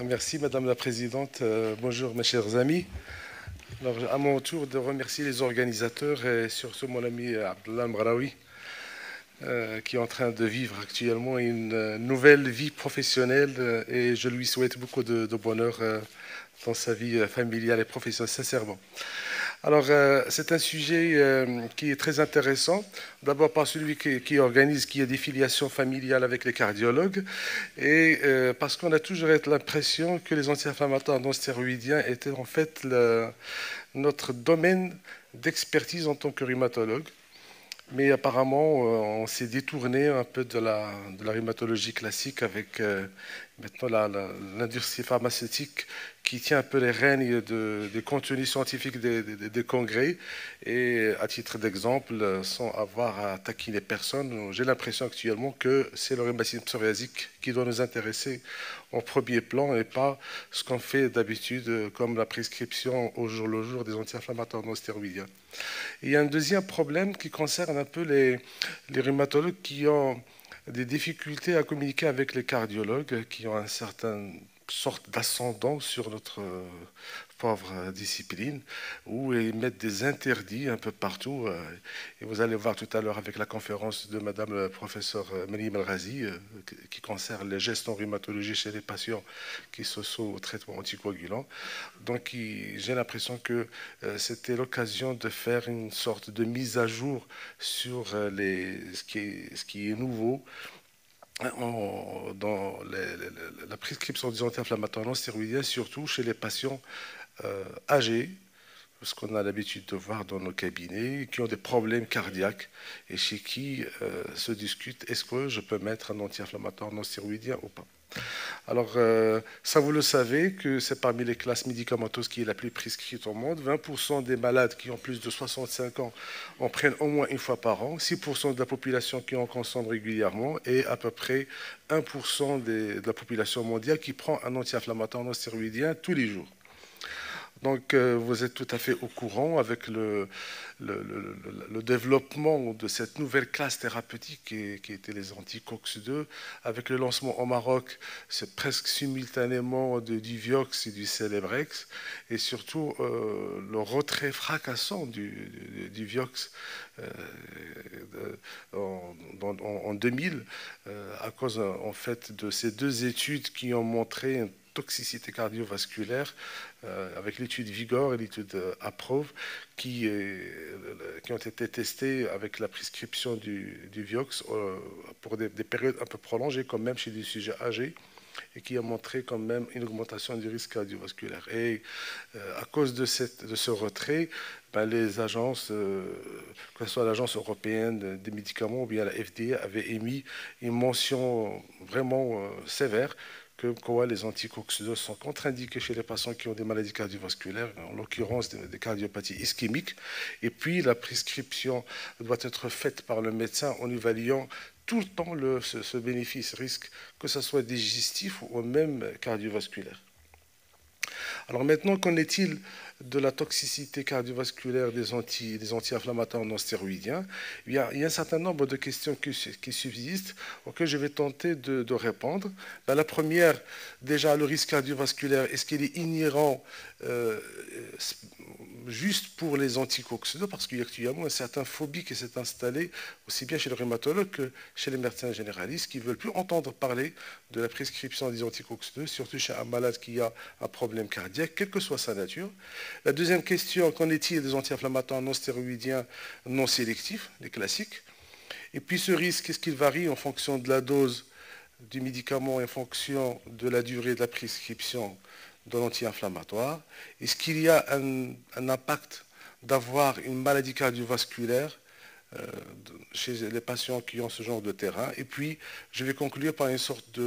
Merci Madame la Présidente. Bonjour mes chers amis. Alors, à mon tour de remercier les organisateurs et surtout mon ami Abdullah Mraoui qui est en train de vivre actuellement une nouvelle vie professionnelle et je lui souhaite beaucoup de bonheur dans sa vie familiale et professionnelle, sincèrement. Alors, c'est un sujet qui est très intéressant. D'abord par celui qui organise, qui a des filiations familiales avec les cardiologues, et parce qu'on a toujours l'impression que les anti-inflammatoires non stéroïdiens étaient en fait notre domaine d'expertise en tant que rhumatologue. Mais apparemment, on s'est détourné un peu de la rhumatologie classique avec maintenant l'industrie pharmaceutique qui tient un peu les rênes des contenus scientifiques des congrès. Et à titre d'exemple, sans avoir à taquiner personne, j'ai l'impression actuellement que c'est le rhumatisme psoriasique qui doit nous intéresser en premier plan et pas ce qu'on fait d'habitude comme la prescription au jour le jour des anti-inflammatoires non stéroïdiens. Il y a un deuxième problème qui concerne un peu les rhumatologues qui ont des difficultés à communiquer avec les cardiologues, qui ont une certaine sorte d'ascendant sur notre pauvre discipline, où ils mettent des interdits un peu partout. Et vous allez voir tout à l'heure avec la conférence de Madame le professeur Melim El-Ghazi, qui concerne les gestes en rhumatologie chez les patients qui se sont au traitement anticoagulant. Donc j'ai l'impression que c'était l'occasion de faire une sorte de mise à jour sur ce qui est nouveau dans la prescription des anti-inflammatoires non stéroïdiens, surtout chez les patients âgés, ce qu'on a l'habitude de voir dans nos cabinets, qui ont des problèmes cardiaques et chez qui se discute est-ce que je peux mettre un anti-inflammatoire non stéroïdien ou pas. Alors, ça vous le savez que c'est parmi les classes médicamenteuses qui est la plus prescrite au monde. 20% des malades qui ont plus de 65 ans en prennent au moins une fois par an, 6% de la population qui en consomme régulièrement et à peu près 1% de la population mondiale qui prend un anti-inflammatoire non stéroïdien tous les jours. Donc, vous êtes tout à fait au courant avec le développement de cette nouvelle classe thérapeutique qui était les anti-COX-2. Avec le lancement au Maroc, c'est presque simultanément du Vioxx et du Celebrex, et surtout le retrait fracassant du Vioxx en 2000, à cause en fait de ces deux études qui ont montré une toxicité cardiovasculaire avec l'étude Vigor et l'étude Approve qui ont été testées avec la prescription du Vioxx pour des périodes un peu prolongées, quand même chez des sujets âgés, et qui a montré quand même une augmentation du risque cardiovasculaire. Et à cause de ce retrait, ben, les agences, que ce soit l'Agence européenne des médicaments ou bien la FDA, avaient émis une mention vraiment sévère que quoi les anti-COX-2 sont contre-indiqués chez les patients qui ont des maladies cardiovasculaires, en l'occurrence des cardiopathies ischémiques. Et puis la prescription doit être faite par le médecin en évaluant tout le temps ce bénéfice-risque, que ce soit digestif ou même cardiovasculaire. Alors maintenant, qu'en est-il de la toxicité cardiovasculaire des anti-inflammatoires non stéroïdiens? Il y a un certain nombre de questions qui subsistent auxquelles je vais tenter de répondre. Ben, la première, déjà, le risque cardiovasculaire, est-ce qu'il est inhérent juste pour les anti-COX-2, parce qu'il y a actuellement une certaine phobie qui s'est installée aussi bien chez les rhumatologues que chez les médecins généralistes qui ne veulent plus entendre parler de la prescription des anti-COX-2, surtout chez un malade qui a un problème cardiaque, quelle que soit sa nature. La deuxième question, qu'en est-il des anti-inflammatoires non stéroïdiens non sélectifs, les classiques? Et puis ce risque, est-ce qu'il varie en fonction de la dose du médicament et en fonction de la durée de la prescription de l'anti-inflammatoire? Est-ce qu'il y a un impact d'avoir une maladie cardiovasculaire chez les patients qui ont ce genre de terrain? Et puis, je vais conclure par une sorte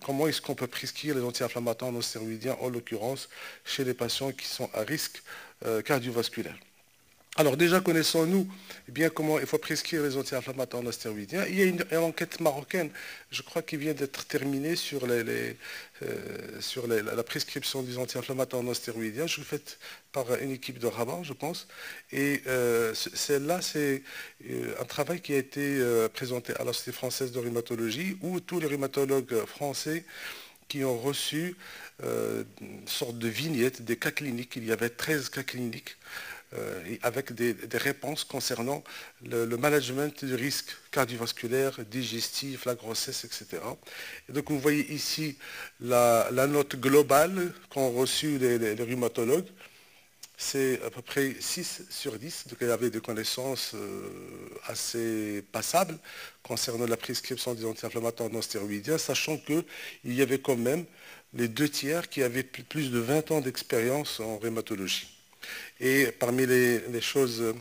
comment est-ce qu'on peut prescrire les anti-inflammatoires non stéroïdiens, en l'occurrence chez les patients qui sont à risque cardiovasculaire. Alors déjà, connaissons-nous bien comment il faut prescrire les anti-inflammatoires non stéroïdiens? Il y a une enquête marocaine, je crois, qui vient d'être terminée sur la prescription des anti-inflammatoires non stéroïdiens, faite par une équipe de Rabat, je pense. Et celle-là, c'est un travail qui a été présenté à la Société française de rhumatologie, où tous les rhumatologues français qui ont reçu une sorte de vignette des cas cliniques. Il y avait 13 cas cliniques avec des réponses concernant le management du risque cardiovasculaire, digestif, la grossesse, etc. Et donc vous voyez ici la note globale qu'ont reçue les rhumatologues. C'est à peu près 6 sur 10, donc elle avait des connaissances assez passables concernant la prescription des anti-inflammatoires non stéroïdiens, sachant qu'il y avait quand même les 2/3 qui avaient plus de 20 ans d'expérience en rhumatologie. Et parmi les choses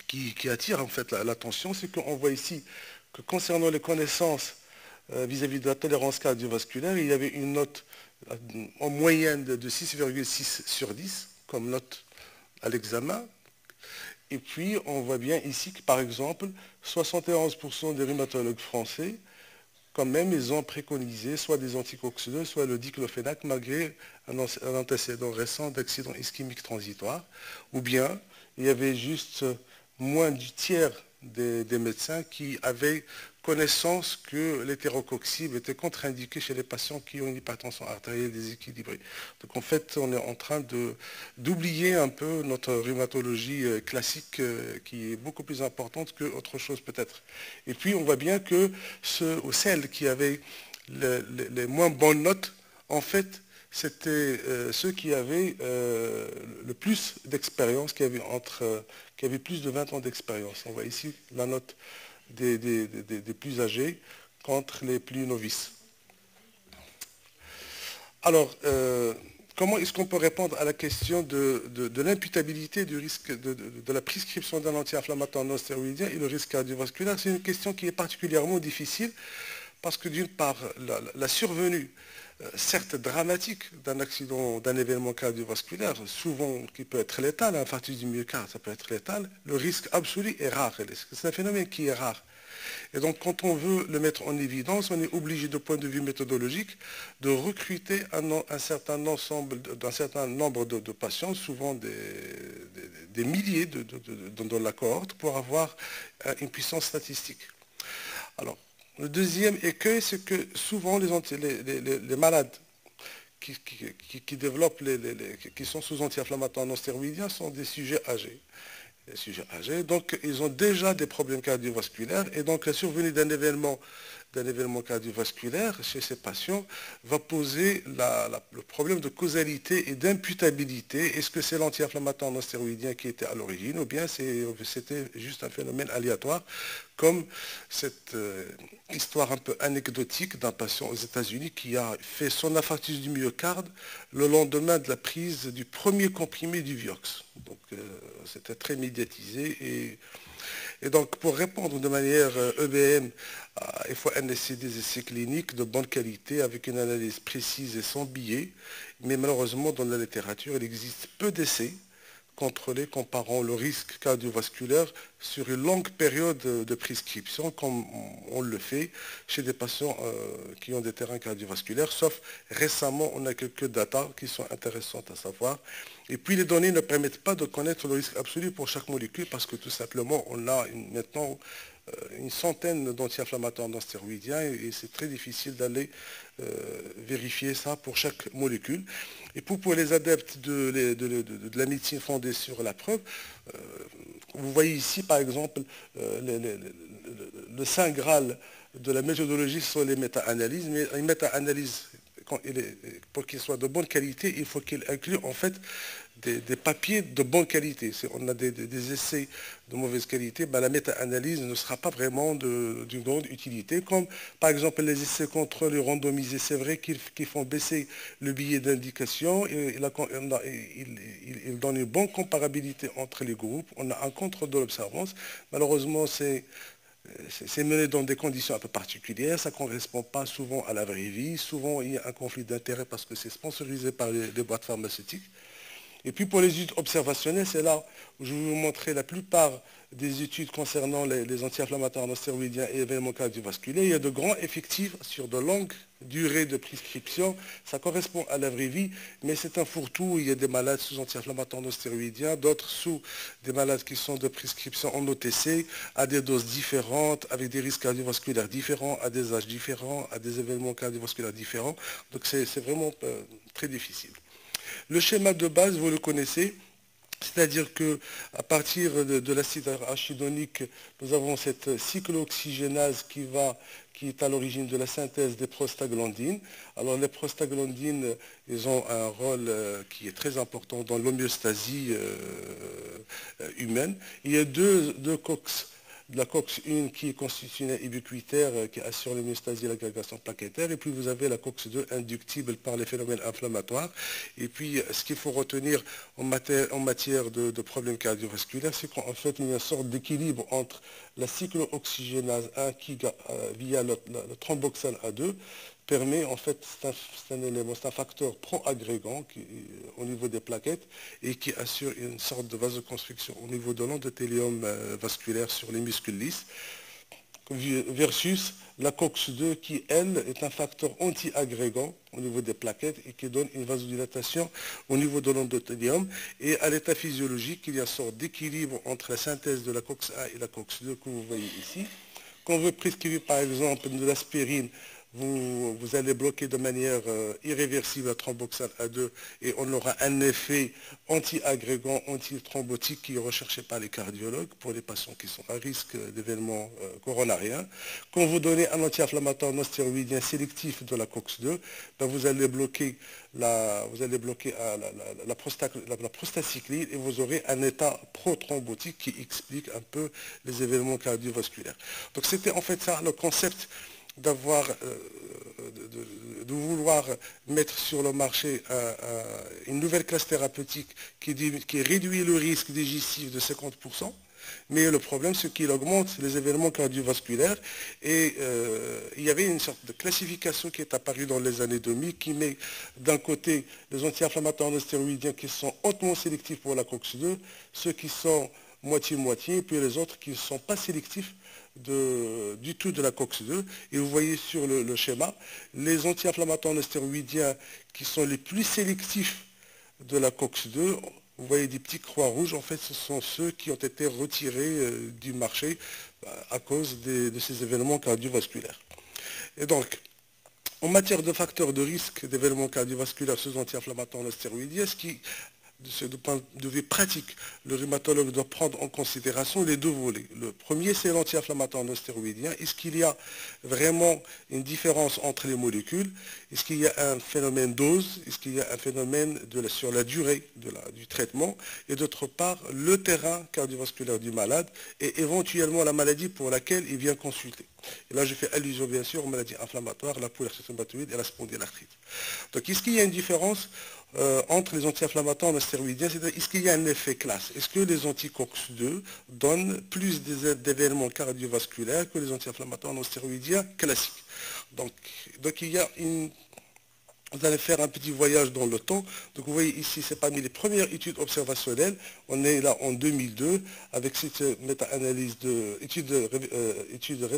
qui attirent en fait l'attention, c'est qu'on voit ici que concernant les connaissances vis-à-vis de la tolérance cardiovasculaire, il y avait une note en moyenne de 6,6 sur 10 comme note à l'examen. Et puis, on voit bien ici que, par exemple, 71% des rhumatologues français, quand même, ils ont préconisé soit des anticoxydeux, soit le diclofénac, malgré un antécédent récent d'accident ischémique transitoire. Ou bien, il y avait juste moins du tiers des médecins qui avaient connaissance que l'hétérocoxib était contre-indiqué chez les patients qui ont une hypertension artérielle déséquilibrée. Donc en fait, on est en train d'oublier un peu notre rhumatologie classique qui est beaucoup plus importante qu'autre chose peut-être. Et puis on voit bien que celles qui avaient les moins bonnes notes, en fait, c'était ceux qui avaient le plus d'expérience, qui avaient plus de 20 ans d'expérience. On voit ici la note des plus âgés contre les plus novices. Alors, comment est-ce qu'on peut répondre à la question de l'imputabilité du risque de la prescription d'un anti-inflammatoire non stéroïdien et le risque cardiovasculaire? C'est une question qui est particulièrement difficile parce que d'une part, la survenue certes dramatique d'un accident, d'un événement cardiovasculaire, souvent qui peut être létal, un infarctus du myocarde, ça peut être létal, le risque absolu est rare. C'est un phénomène qui est rare. Et donc, quand on veut le mettre en évidence, on est obligé, de point de vue méthodologique, de recruter un certain nombre de patients, souvent des milliers dans la cohorte, pour avoir une puissance statistique. Alors, le deuxième écueil, c'est que souvent les malades qui développent, qui sont sous anti-inflammatoires non stéroïdiens sont des sujets âgés. Donc ils ont déjà des problèmes cardiovasculaires et donc la survenue d'un événement cardiovasculaire chez ces patients va poser le problème de causalité et d'imputabilité. Est-ce que c'est l'anti-inflammatoire non stéroïdien qui était à l'origine ou bien c'était juste un phénomène aléatoire comme cette histoire un peu anecdotique d'un patient aux États-Unis qui a fait son infarctus du myocarde le lendemain de la prise du premier comprimé du Vioxx. Donc c'était très médiatisé et donc pour répondre de manière EBM, il faut un essai des essais cliniques de bonne qualité avec une analyse précise et sans biais, mais malheureusement dans la littérature il existe peu d'essais contrôlés comparant le risque cardiovasculaire sur une longue période de prescription, comme on le fait chez des patients qui ont des terrains cardiovasculaires, sauf récemment, on a quelques datas qui sont intéressantes à savoir. Et puis les données ne permettent pas de connaître le risque absolu pour chaque molécule parce que tout simplement, on a maintenant une centaine d'anti-inflammatoires non stéroïdiens et c'est très difficile d'aller vérifier ça pour chaque molécule. Et pour les adeptes de la médecine fondée sur la preuve, vous voyez ici par exemple le saint graal de la méthodologie sont les méta-analyses, mais une méta-analyse, pour qu'il soit de bonne qualité, il faut qu'il inclue en fait des papiers de bonne qualité. Si on a des essais de mauvaise qualité, ben la méta-analyse ne sera pas vraiment d'une grande utilité, comme par exemple les essais contrôlés randomisés. C'est vrai qu'ils font baisser le billet d'indication, ils donnent une bonne comparabilité entre les groupes, on a un contrôle de l'observance. Malheureusement, c'est mené dans des conditions un peu particulières, ça ne correspond pas souvent à la vraie vie, souvent il y a un conflit d'intérêts parce que c'est sponsorisé par les boîtes pharmaceutiques. Et puis pour les études observationnelles, c'est là où je vais vous montrer la plupart des études concernant les anti-inflammatoires non stéroïdiens et événements cardiovasculaires. Il y a de grands effectifs sur de longues durée de prescription, ça correspond à la vraie vie, mais c'est un fourre-tout. Il y a des malades sous anti-inflammatoires non stéroïdiens, d'autres sous des malades qui sont de prescription en OTC, à des doses différentes, avec des risques cardiovasculaires différents, à des âges différents, à des événements cardiovasculaires différents. Donc c'est vraiment très difficile. Le schéma de base, vous le connaissez. C'est-à-dire qu'à partir de l'acide arachidonique, nous avons cette cyclooxygénase qui est à l'origine de la synthèse des prostaglandines. Alors les prostaglandines, ils ont un rôle qui est très important dans l'homéostasie humaine. Il y a deux COX. De la COX-1 qui est constitutionnelle ubiquitaire, qui assure l'homéostasie et l'agrégation plaquettaire, et puis vous avez la COX-2 inductible par les phénomènes inflammatoires. Et puis ce qu'il faut retenir en matière de problèmes cardiovasculaires, c'est qu'en fait il y a une sorte d'équilibre entre la cyclooxygénase 1 qui, via le thromboxane A2, permet, en fait, c'est un élément, c'est un facteur pro-agrégant au niveau des plaquettes et qui assure une sorte de vasoconstriction au niveau de l'endothélium vasculaire sur les muscles lisses, versus la COX-2 qui, elle, est un facteur anti-agrégant au niveau des plaquettes et qui donne une vasodilatation au niveau de l'endothélium. Et à l'état physiologique, il y a une sorte d'équilibre entre la synthèse de la COX-1 et la COX-2 que vous voyez ici. Quand on veut prescrire, par exemple, de l'aspirine, vous allez bloquer de manière irréversible la thromboxane A2 et on aura un effet anti-agrégant, anti-thrombotique qui est recherché par les cardiologues pour les patients qui sont à risque d'événements coronariens. Quand vous donnez un anti-inflammatoire non stéroïdien sélectif de la COX-2, ben vous allez bloquer la prostacycline et vous aurez un état prothrombotique qui explique un peu les événements cardiovasculaires. Donc c'était en fait ça le concept de vouloir mettre sur le marché une nouvelle classe thérapeutique qui réduit le risque digestif de 50%, mais le problème c'est qu'il augmente les événements cardiovasculaires et il y avait une sorte de classification qui est apparue dans les années 2000 qui met d'un côté les anti-inflammatoires non stéroïdiens qui sont hautement sélectifs pour la COX-2, ceux qui sont moitié-moitié, puis les autres qui ne sont pas sélectifs du tout de la COX-2. Et vous voyez sur le schéma, les anti-inflammatoires non stéroïdiens qui sont les plus sélectifs de la COX-2, vous voyez des petits croix rouges, en fait ce sont ceux qui ont été retirés du marché à cause de ces événements cardiovasculaires. Et donc, en matière de facteurs de risque d'événements cardiovasculaires sous anti-inflammatoires non stéroïdiens, de point de vue pratique, le rhumatologue doit prendre en considération les deux volets. Le premier, c'est l'anti-inflammatoire non stéroïdien. Est-ce qu'il y a vraiment une différence entre les molécules? Est-ce qu'il y a un phénomène dose? Est-ce qu'il y a un phénomène sur la durée du traitement? Et d'autre part, le terrain cardiovasculaire du malade et éventuellement la maladie pour laquelle il vient consulter. Et là, je fais allusion, bien sûr, aux maladies inflammatoires, la polyarthrite rhumatoïde et la spondylarthrite. Donc, est-ce qu'il y a une différence entre les anti-inflammatoires non stéroïdiens, c'est-à-dire est-ce qu'il y a un effet classe? Est-ce que les anti-COX-2 donnent plus d'événements cardiovasculaires que les anti-inflammatoires non stéroïdiens classiques? Donc il y a une... Vous allez faire un petit voyage dans le temps. Donc vous voyez ici, c'est parmi les premières études observationnelles. On est là en 2002 avec cette méta-analyse étude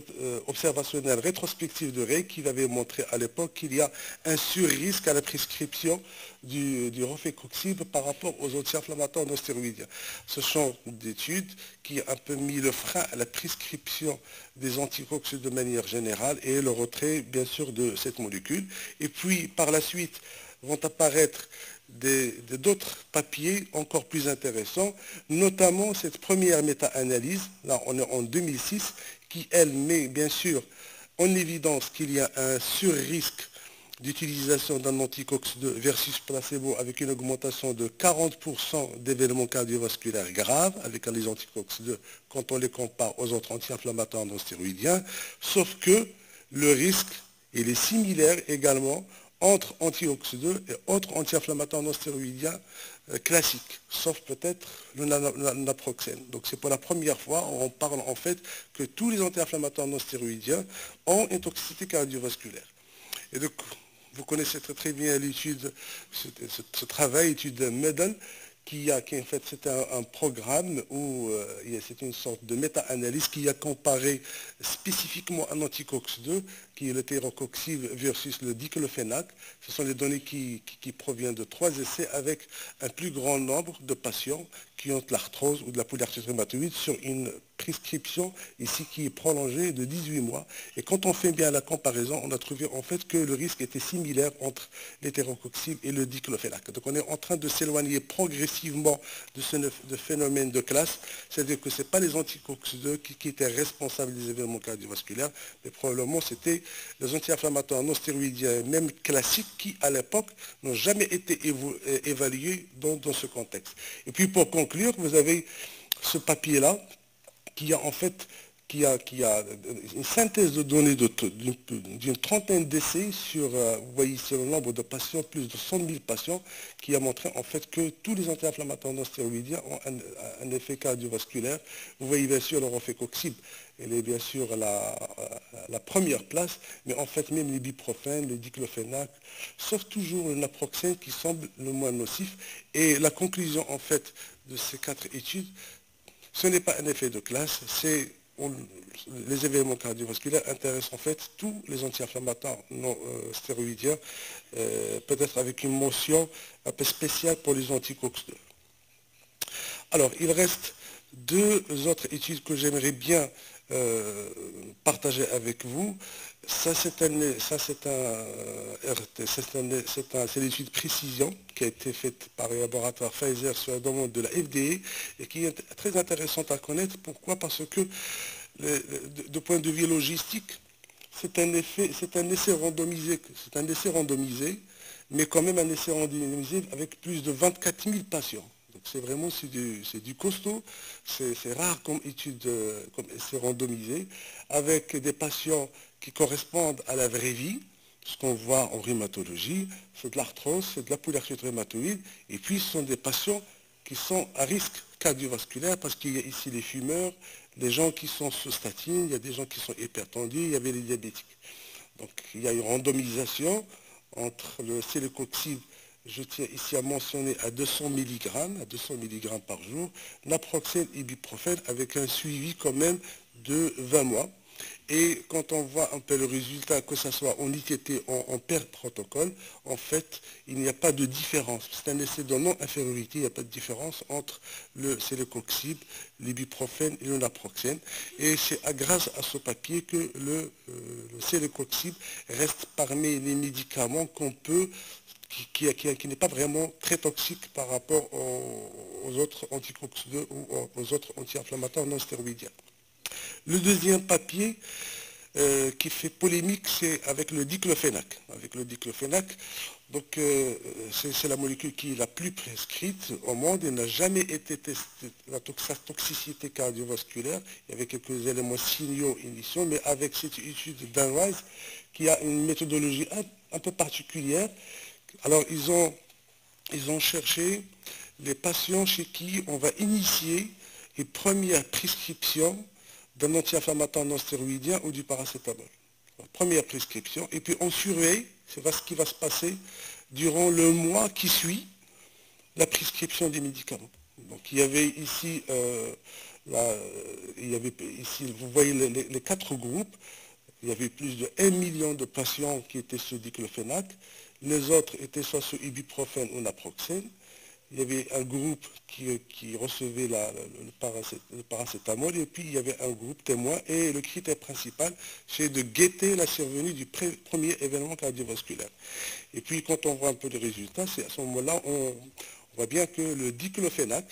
observationnelle rétrospective de Ray qui avait montré à l'époque qu'il y a un sur-risque à la prescription du rofecoxib par rapport aux anti-inflammatoires non stéroïdiens. Ce sont d'études qui ont un peu mis le frein à la prescription des anticox de manière générale et le retrait, bien sûr, de cette molécule. Et puis, par la suite, vont apparaître d'autres papiers encore plus intéressants, notamment cette première méta-analyse, là on est en 2006, qui, elle, met bien sûr en évidence qu'il y a un sur-risque d'utilisation d'un anticox-2 versus placebo avec une augmentation de 40% d'événements cardiovasculaires graves avec les anticox-2 quand on les compare aux autres anti-inflammatoires non stéroïdiens, sauf que le risque il est similaire également entre anti-OX2 et autres anti-inflammatoires non stéroïdiens classiques, sauf peut-être le naproxène. Donc c'est pour la première fois on parle en fait que tous les anti-inflammatoires non stéroïdiens ont une toxicité cardiovasculaire. Et donc, vous connaissez très bien l'étude, ce travail, l'étude Medal, qui en fait, c'est un programme où c'est une sorte de méta-analyse qui a comparé spécifiquement un anticox-2 qui est le thérocoxib versus le diclofénac. Ce sont les données qui proviennent de 3 essais avec un plus grand nombre de patients qui ont de l'arthrose ou de la polyarthrite rhumatoïde sur une prescription ici qui est prolongée de 18 mois. Et quand on fait bien la comparaison, on a trouvé en fait que le risque était similaire entre l'hétérocoxib et le diclofénac. Donc on est en train de s'éloigner progressivement de ce phénomène de classe, c'est-à-dire que ce n'est pas les anticox-2 qui étaient responsables des événements cardiovasculaires, mais probablement c'était les anti-inflammatoires non stéroïdiens, même classiques, qui à l'époque n'ont jamais été évalués dans ce contexte. Et puis pour conclure, vous avez ce papier-là qui a en fait qui a une synthèse de données d'une trentaine d'essais sur, vous voyez, sur le nombre de patients, plus de 100 000 patients, qui a montré en fait que tous les anti-inflammatoires non stéroïdiens ont un effet cardiovasculaire. Vous voyez bien sûr le rofecoxib, elle est bien sûr la première place, mais en fait même l'ibuprofène, le diclofénac, sauf toujours le naproxène qui semble le moins nocif. Et la conclusion en fait de ces 4 études, ce n'est pas un effet de classe, c'est les événements cardiovasculaires intéressent en fait tous les anti-inflammatoires non stéroïdiens, peut-être avec une mention un peu spéciale pour les anticox-2. Alors, il reste 2 autres études que j'aimerais bien partager avec vous. Ça, c'est l'étude précision qui a été faite par le laboratoire Pfizer sur la demande de la FDA et qui est très intéressante à connaître. Pourquoi? Parce que, de point de vue logistique, c'est un essai randomisé, mais quand même un essai randomisé avec plus de 24 000 patients. Donc c'est vraiment du costaud, c'est rare comme étude, comme essai randomisé, avec des patients qui correspondent à la vraie vie, ce qu'on voit en rhumatologie, c'est de l'arthrose, c'est de la polyarthrite rhumatoïde, et puis ce sont des patients qui sont à risque cardiovasculaire parce qu'il y a ici les fumeurs, les gens qui sont sous statine, il y a des gens qui sont hypertendus, il y avait les diabétiques. Donc il y a une randomisation entre le célecoxib, je tiens ici à mentionner à 200 mg par jour, naproxène et ibuprofène avec un suivi quand même de 20 mois. Et quand on voit un peu le résultat, que ce soit en ITT ou en pair protocole, en fait, il n'y a pas de différence. C'est un essai de non-infériorité, il n'y a pas de différence entre le célecoxib, l'ibuprofène et le naproxène. Et c'est grâce à ce papier que le célecoxib reste parmi les médicaments qu'on peut qui n'est pas vraiment très toxique par rapport aux autres anticox-2 ou aux autres anti-inflammatoires non stéroïdiens. Le deuxième papier qui fait polémique, c'est avec le diclofénac. Donc c'est la molécule qui est la plus prescrite au monde et n'a jamais été testée la toxicité cardiovasculaire. Il y avait quelques éléments signaux initiaux, mais avec cette étude d'Anwise qui a une méthodologie un peu particulière. Alors ils ont cherché les patients chez qui on va initier une première prescription d'un anti-inflammatoire non stéroïdien ou du paracétamol. Première prescription, et puis on surveille, c'est ce qui va se passer durant le mois qui suit la prescription des médicaments. Donc il y avait ici, vous voyez les 4 groupes, il y avait plus de 1 million de patients qui étaient sous diclofénac, les autres étaient soit sous ibuprofène ou naproxène. Il y avait un groupe qui recevait le paracétamol et puis il y avait un groupe témoin et le critère principal c'est de guetter la survenue du premier événement cardiovasculaire. Et puis quand on voit un peu les résultats, c'est à ce moment-là on voit bien que le diclofénac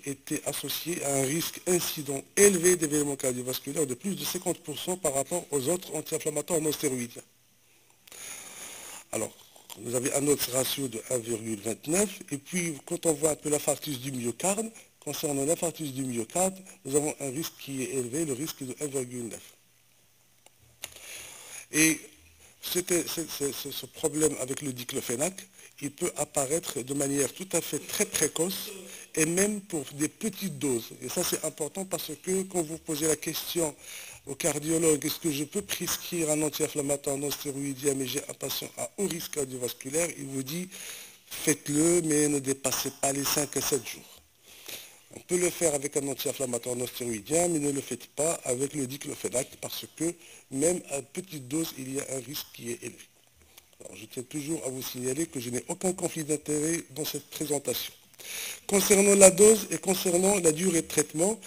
était associé à un risque incident élevé d'événements cardiovasculaires de plus de 50% par rapport aux autres anti-inflammatoires non stéroïdiens. Alors, vous avez un autre ratio de 1,29, et puis quand on voit un peu l'infarctus du myocarde, concernant l'infarctus du myocarde, nous avons un risque qui est élevé, le risque de 1,9. Et ce problème avec le diclofénac, il peut apparaître de manière tout à fait très précoce, et même pour des petites doses. Et ça c'est important parce que quand vous posez la question au cardiologue, est-ce que je peux prescrire un anti-inflammatoire non stéroïdien, mais j'ai un patient à haut risque cardiovasculaire, il vous dit, faites-le, mais ne dépassez pas les 5 à 7 jours. On peut le faire avec un anti-inflammatoire non stéroïdien, mais ne le faites pas avec le diclofenac parce que même à petite dose, il y a un risque qui est élevé. Alors, je tiens toujours à vous signaler que je n'ai aucun conflit d'intérêt dans cette présentation. Concernant la dose et concernant la durée de traitement,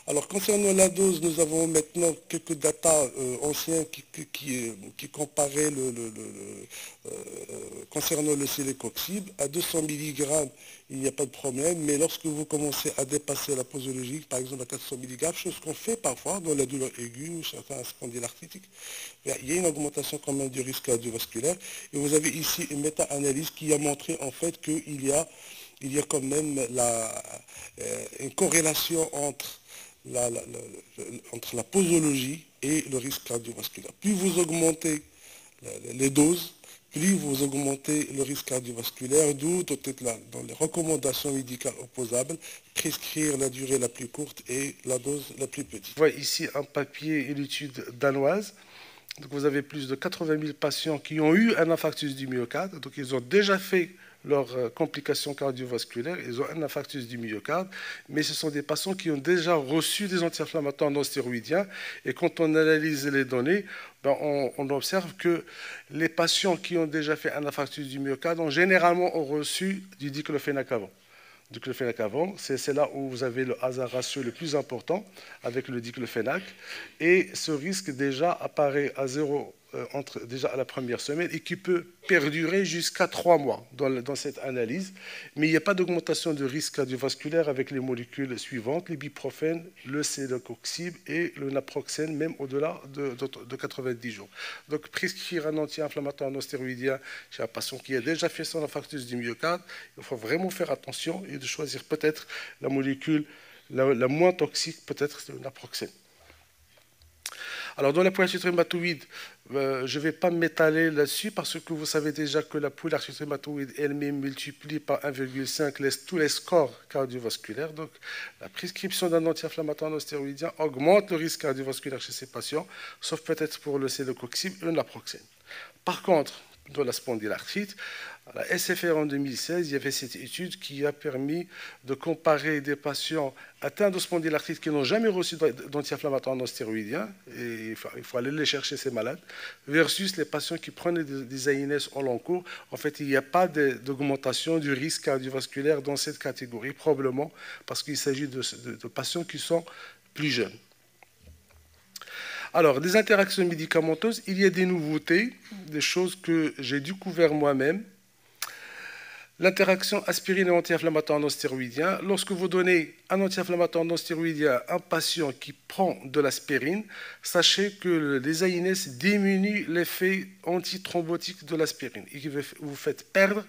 alors concernant la dose, nous avons maintenant quelques datas anciens qui comparaient concernant le célécoxib. À 200 mg, il n'y a pas de problème, mais lorsque vous commencez à dépasser la posologique, par exemple à 400 mg, chose qu'on fait parfois dans la douleur aiguë ou certains spondylarthritiques, il y a une augmentation quand même du risque cardiovasculaire. Et vous avez ici une méta-analyse qui a montré en fait qu'il y a quand même une corrélation entre la posologie et le risque cardiovasculaire. Plus vous augmentez les doses, plus vous augmentez le risque cardiovasculaire, d'où dans les recommandations médicales opposables, prescrire la durée la plus courte et la dose la plus petite. On voit ici un papier, une étude danoise. Donc vous avez plus de 80 000 patients qui ont eu un infarctus du myocarde. Donc ils ont déjà fait leurs complications cardiovasculaires, ils ont un infarctus du myocarde, mais ce sont des patients qui ont déjà reçu des anti-inflammatoires non stéroïdiens. Et quand on analyse les données, on observe que les patients qui ont déjà fait un infarctus du myocarde ont généralement reçu du diclofenac avant. Diclofenac avant, c'est là où vous avez le hasard ratio le plus important avec le diclofenac. Et ce risque déjà apparaît à zéro déjà à la première semaine et qui peut perdurer jusqu'à 3 mois dans cette analyse. Mais il n'y a pas d'augmentation de risque cardiovasculaire avec les molécules suivantes, l'ibuprofène, le célocoxib et le naproxène, même au-delà de 90 jours. Donc prescrire un anti-inflammatoire non stéroïdien chez un patient qui a déjà fait son infarctus du myocarde, il faut vraiment faire attention et de choisir peut-être la molécule la moins toxique, peut-être c'est le naproxène. Alors, dans la polyarthrite rhumatoïde, je ne vais pas m'étaler là-dessus parce que vous savez déjà que la polyarthrite rhumatoïde elle-même multipliée par 1,5 laisse tous les scores cardiovasculaires. Donc, la prescription d'un anti-inflammatoire non stéroïdien augmente le risque cardiovasculaire chez ces patients, sauf peut-être pour le célocoxib et le naproxène. Par contre, dans la spondylarthrite, à la SFR en 2016, il y avait cette étude qui a permis de comparer des patients atteints de spondylarthrite qui n'ont jamais reçu d'anti-inflammatoires non stéroïdiens, et il faut aller les chercher ces malades, versus les patients qui prenaient des AINS au long cours. En fait, il n'y a pas d'augmentation du risque cardiovasculaire dans cette catégorie, probablement parce qu'il s'agit de patients qui sont plus jeunes. Alors, des interactions médicamenteuses, il y a des nouveautés, des choses que j'ai découvertes moi-même. L'interaction aspirine et anti-inflammatoire non stéroïdien. Lorsque vous donnez un anti-inflammatoire non stéroïdien à un patient qui prend de l'aspirine, sachez que les AINS diminuent l'effet antithrombotique de l'aspirine et que vous faites perdre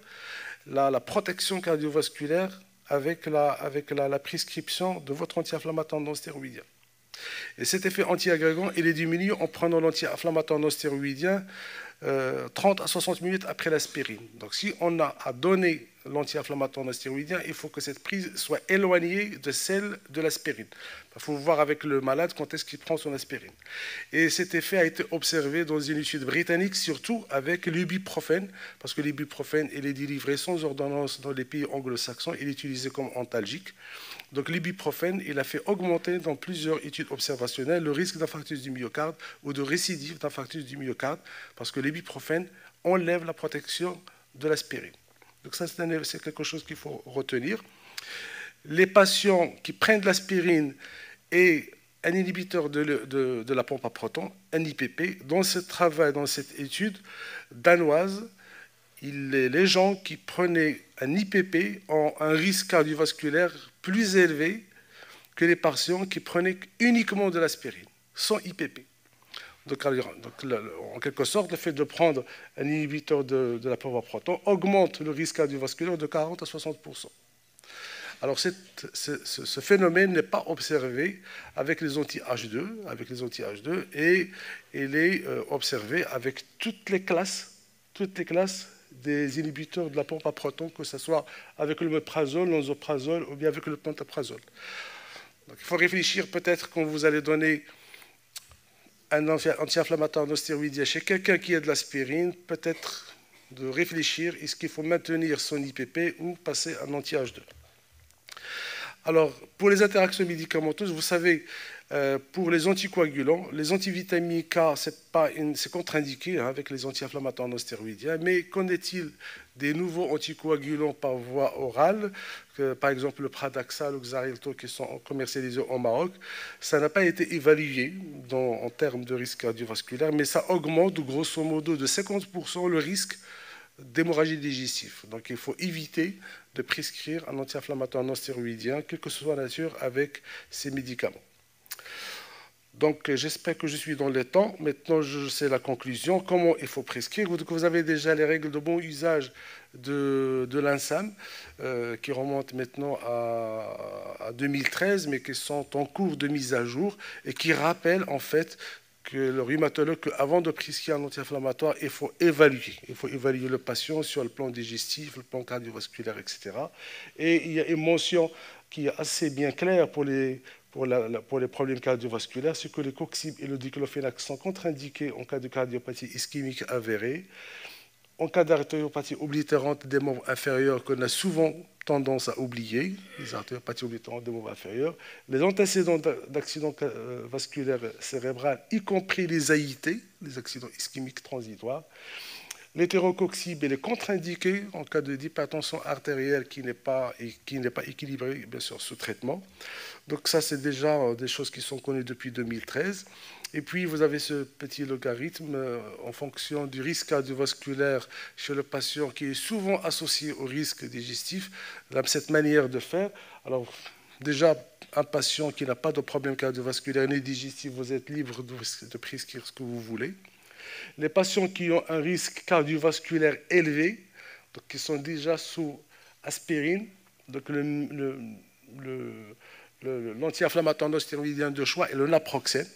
la protection cardiovasculaire avec la prescription de votre anti-inflammatoire non stéroïdien. Et cet effet anti-agrégant, il est diminué en prenant l'anti-inflammatoire non stéroïdien 30 à 60 minutes après l'aspirine. Donc si on a à donner l'anti-inflammatoire non stéroïdien, il faut que cette prise soit éloignée de celle de l'aspirine. Il faut voir avec le malade quand est-ce qu'il prend son aspirine. Et cet effet a été observé dans une étude britannique, surtout avec l'ibuprofène, parce que l'ibuprofène, il est délivré sans ordonnance dans les pays anglo-saxons, il est utilisé comme antalgique. Donc l'ibuprofène, il a fait augmenter dans plusieurs études observationnelles le risque d'infarctus du myocarde ou de récidive d'infarctus du myocarde, parce que l'ibuprofène enlève la protection de l'aspirine. Donc ça, c'est quelque chose qu'il faut retenir. Les patients qui prennent de l'aspirine et un inhibiteur de la pompe à protons, un IPP, dans ce travail, dans cette étude danoise, les gens qui prenaient un IPP ont un risque cardiovasculaire plus élevé que les patients qui prenaient uniquement de l'aspirine, sans IPP. Donc, en quelque sorte, le fait de prendre un inhibiteur de la pompe à protons augmente le risque cardiovasculaire de 40 à 60%. Alors, ce phénomène n'est pas observé avec les anti-H2, et il est observé avec toutes les classes des inhibiteurs de la pompe à protons, que ce soit avec le méprazole, l'enzoprazole ou bien avec le pantoprazole. Donc, il faut réfléchir peut-être quand vous allez donner un anti-inflammatoire non stéroïdien chez quelqu'un qui a de l'aspirine, peut-être de réfléchir, est-ce qu'il faut maintenir son IPP ou passer un anti-H2. Alors, pour les interactions médicamenteuses, vous savez, pour les anticoagulants, les antivitamines K, c'est contre-indiqué hein, avec les anti-inflammatoires non stéroïdiens, mais qu'en est-il des nouveaux anticoagulants par voie orale, par exemple le Pradaxa, le Xarelto, qui sont commercialisés au Maroc? Ça n'a pas été évalué en termes de risque cardiovasculaire, mais ça augmente grosso modo de 50% le risque d'hémorragie digestive. Donc il faut éviter de prescrire un anti-inflammatoire non stéroïdien, quelle que soit la nature, avec ces médicaments. Donc j'espère que je suis dans les temps. Maintenant, je sais la conclusion. Comment il faut prescrire? Vous avez déjà les règles de bon usage de l'INSAM qui remontent maintenant à 2013, mais qui sont en cours de mise à jour et qui rappellent en fait que le rhumatologue, avant de prescrire un anti-inflammatoire, il faut évaluer. Il faut évaluer le patient sur le plan digestif, le plan cardiovasculaire, etc. Et il y a une mention qui est assez bien claire pour les problèmes cardiovasculaires, c'est que les coxib et le diclofénac sont contre-indiqués en cas de cardiopathie ischémique avérée, en cas d'artériopathie oblitérante des membres inférieurs qu'on a souvent tendance à oublier, les artériopathies oblitérantes des membres inférieurs, les antécédents d'accidents vasculaires cérébraux, y compris les AIT, les accidents ischémiques transitoires. L'hétérocoxib est contre-indiqué en cas d'hypertension artérielle qui n'est pas équilibrée, bien sûr, sous traitement. Donc ça, c'est déjà des choses qui sont connues depuis 2013. Et puis, vous avez ce petit logarithme en fonction du risque cardiovasculaire chez le patient qui est souvent associé au risque digestif. Cette manière de faire, alors déjà, un patient qui n'a pas de problème cardiovasculaire ni digestif, vous êtes libre de prescrire ce que vous voulez. Les patients qui ont un risque cardiovasculaire élevé, donc qui sont déjà sous aspirine, donc l'anti-inflammatoire non stéroïdien de choix est le naproxène.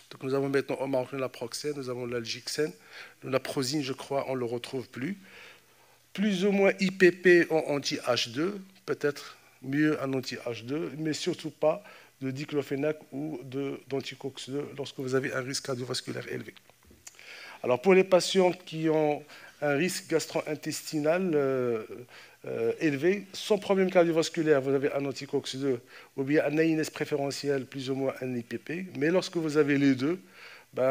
Donc nous avons maintenant au Maroc le naproxène, nous avons l'algixène, le naprosine, je crois, on ne le retrouve plus. Plus ou moins IPP en anti-H2, peut-être mieux un anti-H2, mais surtout pas de diclofénac ou d'anticox-2 lorsque vous avez un risque cardiovasculaire élevé. Alors pour les patients qui ont un risque gastro-intestinal élevé, sans problème cardiovasculaire, vous avez un anticox-2 ou bien un AINES préférentiel, plus ou moins un IPP. Mais lorsque vous avez les deux,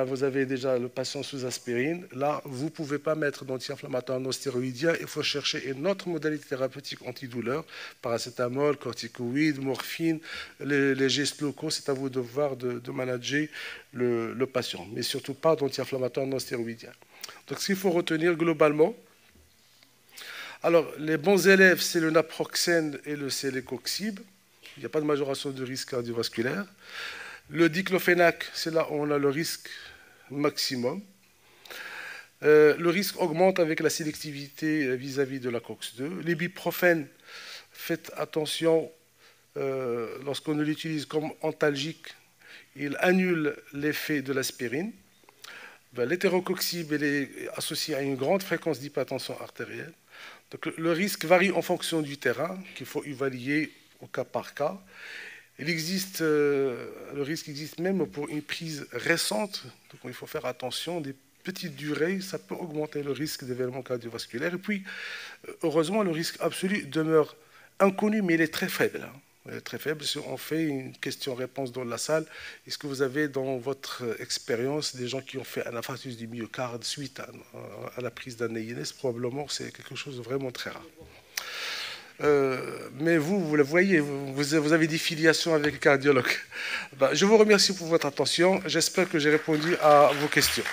vous avez déjà le patient sous aspirine. Là, vous ne pouvez pas mettre d'anti-inflammatoire non stéroïdien. Il faut chercher une autre modalité thérapeutique antidouleur, paracétamol, corticoïdes, morphine, les gestes locaux. C'est à vous de voir, de manager le patient. Mais surtout pas d'anti-inflammatoire non stéroïdien. Donc, ce qu'il faut retenir globalement, alors, les bons élèves, c'est le naproxène et le célécoxib. Il n'y a pas de majoration de risque cardiovasculaire. Le diclofénac, c'est là où on a le risque maximum. Le risque augmente avec la sélectivité vis-à-vis de la COX-2. L'ibuprofène, faites attention, lorsqu'on l'utilise comme antalgique, il annule l'effet de l'aspirine. L'hétérocoxib est associé à une grande fréquence d'hypertension artérielle. Donc, le risque varie en fonction du terrain, qu'il faut évaluer au cas par cas. Le risque existe même pour une prise récente, donc il faut faire attention. Des petites durées, ça peut augmenter le risque d'événements cardiovasculaires. Et puis, heureusement, le risque absolu demeure inconnu, mais il est très faible. Il est très faible. Si on fait une question-réponse dans la salle, est-ce que vous avez dans votre expérience des gens qui ont fait un infarctus du myocarde suite à la prise d'un AINES? Probablement, c'est quelque chose de vraiment très rare. Mais vous le voyez, vous avez des filiations avec les cardiologues. Je vous remercie pour votre attention. J'espère que j'ai répondu à vos questions.